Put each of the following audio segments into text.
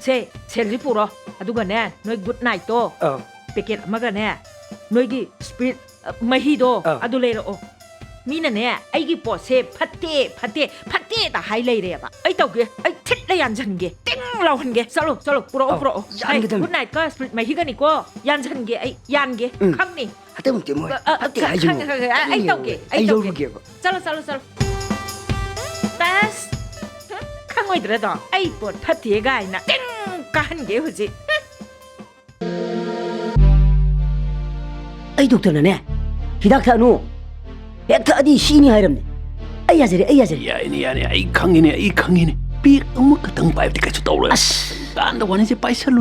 세 셀리 뿌러 아두가네 너희 굿나잇도 패킷 아마가네 너희기 스피릿 마히도 아두 레이로 미나네 아이기 포세 파테 다 하이라이트야 아이 떡게 아이 텟레 얀잔게 땡 라운게 살로 뿌러 굿나잇가 스피릿 마히가니고 얀잔게 아이 얀게 캉니 하다 못해 뭐 아이 떡게 살로 따스 캉오이드라도 아이 뽀 파티에가 아이나 땡 까한게 후지 ay doktornane hidak thanu hekta adi shini hairamne ay yazare yani ai khangine pi amuk katang pai ka chu tawre as kan da wani se paisal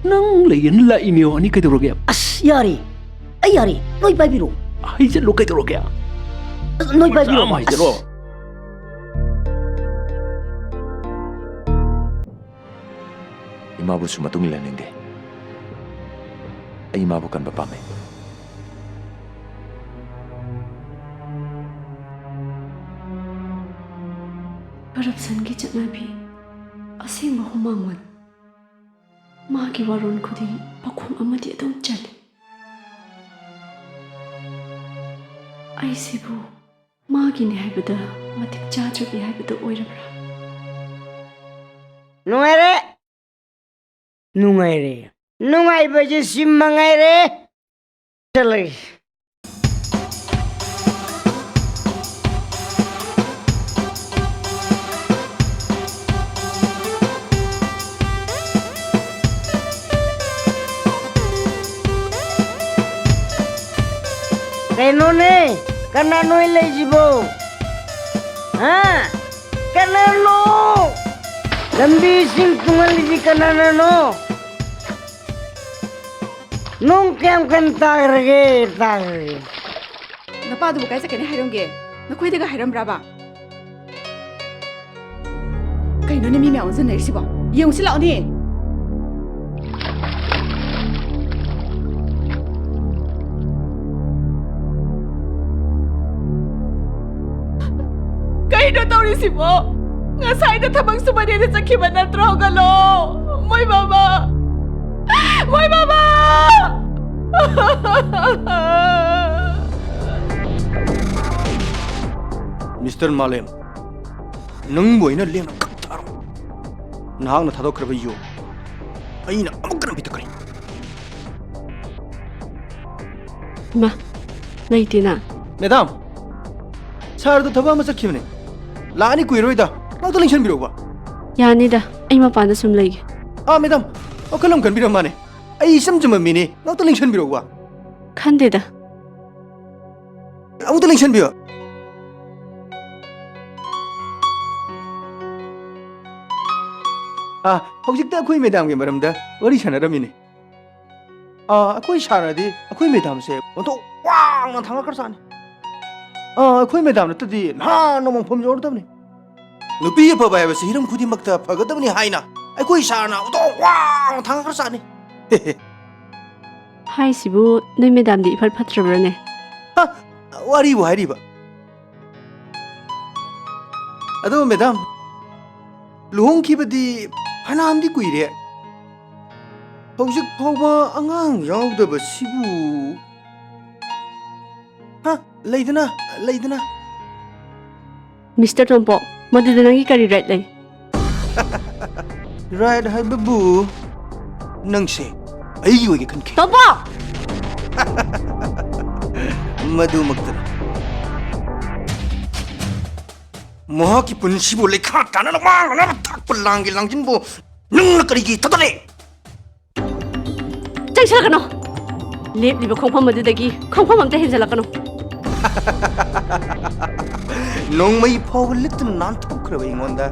nang leyin la inyo ani ka doroge as yari noi pai biro ai je lo ka doroge noi pai biro ai je ro imabu su matung ilaninge ay imabu kan bapame corruptionꯒꯤ ꯆꯠꯅꯕꯤ ꯑꯁꯦꯡꯕ ꯍꯨꯃꯥꯡꯋꯟ ꯃꯥꯒꯤ ꯋꯥꯔꯣꯜ ꯈꯨꯗꯤꯡ ꯄꯥꯎꯈꯨꯝ ꯑꯃꯗꯤ ꯑꯗꯨꯝ ꯆꯜꯂꯤ ꯑꯩꯁꯤꯕꯨ ꯃꯥꯒꯤꯅꯤ ꯍꯥꯏꯕꯗ ꯃꯇꯤꯛ ꯆꯥꯗ꯭ꯔꯕꯤ ꯍꯥꯏꯕꯗꯨ ꯑꯣꯏꯔꯕ꯭ꯔꯥ nungaire simmangaire chalai Kenone kana noi lejibo ha kana no lambi sing tungal ji kana no nung kem kan tagre 나빠도 가서 그냥 하던 게 너희들가 하렴라봐 그이 너네 미미 언제 내시봐 이용실 나오니 그이 너 떠오르시보 ngasaida tabang sumanina sa kibanan trogalo moy mama Mr. Malem, nung boina lem na kaktaro. Nahang na thadok kraba yo. Ay na amok kana bitakari. 마 나이티나 Madam, sir do thaba ma sakhimne. Laani kuiroida. Nagto lingsan biro ba. 야니다 ꯑꯩ ꯃꯄꯥꯟꯗ ꯁꯨꯝ ꯂꯩꯒꯦ Madam, okalam kan biro mane. Ay samjama mini. Nagto lingsan biro ba. 칸데다 Amuto lingsan biro. Hojikta akoi madam ge maramda wari sanarami ne. Akoi sanadi akoi madam se onto wang na thanga kar sane. Akoi madam na tadi na nomong phom jor tabne. Nupi pa ba ba se hiram khudi makta phagadabni haina. Akoi sana onto wang thanga kar sane. 하이시부 너희 매담디 이팔 파트러브라네 Wari bu hari ba. Ado madam luhong ki badi hanam di kuire. Hojik phawba angang yaudaba sibu. Leidana 미스터 톰포 모두들 낭이 까리 라이트 레이 Right hai babu nang se ai yoge kan ke 톰포 madu maktar moha ki punsi bo lekha tana na ma na thak pulang langjin bo nang na kari gi tadale 짱실라가노 립리버 콩팜 모두대기 콩팜 암때 헨젤라가노 nong mai phaw lit nan thuk khra ingonda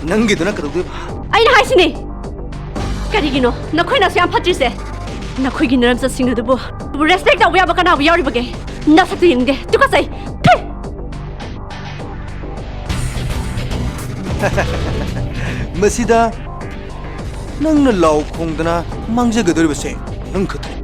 nang gi dana kadu ba 아이나 하이시니 까리기노 너코이나 수양 파트리세 너코이기 너람서 싱가드부 레스펙트 우야 바카나 우야 우리버게 나삭도 있는데 똑같아이 masida nang na law khong dana mangja gadar base nang khat